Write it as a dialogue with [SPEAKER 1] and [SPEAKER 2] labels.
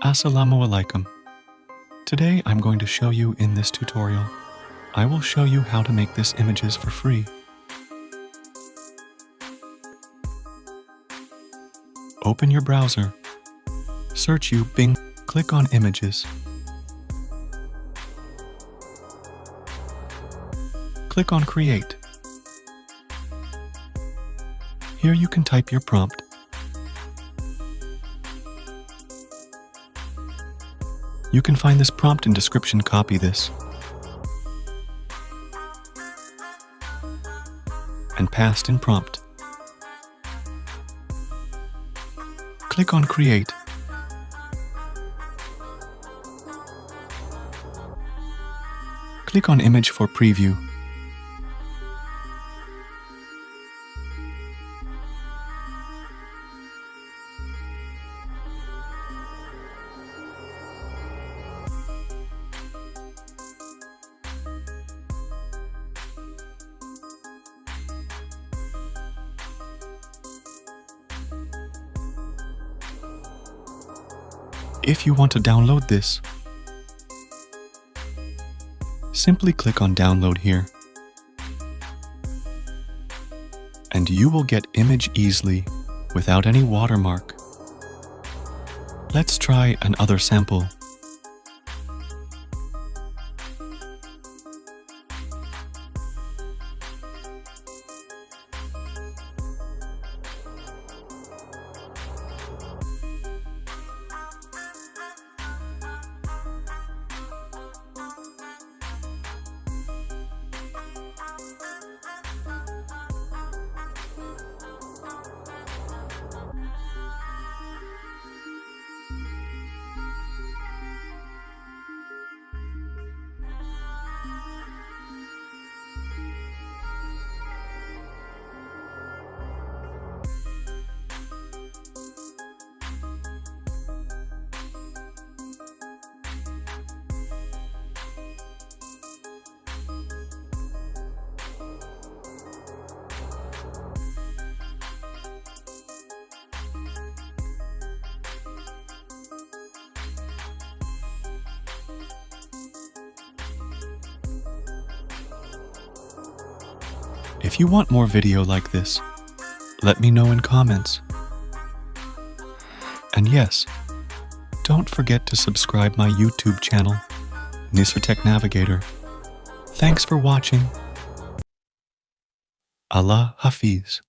[SPEAKER 1] Assalamu alaikum. Today I'm going to show you in this tutorial. I will show you how to make this images for free. Open your browser. Search you Bing. Click on images. Click on create. Here you can type your prompt. You can find this prompt in description. Copy this and paste in prompt. Click on create. Click on image for preview. If you want to download this, simply click on download here, and you will get image easily without any watermark. Let's try another sample. If you want more video like this, let me know in comments. And yes, don't forget to subscribe my YouTube channel, Nisar Tech Navigator. Thanks for watching. Allah Hafiz.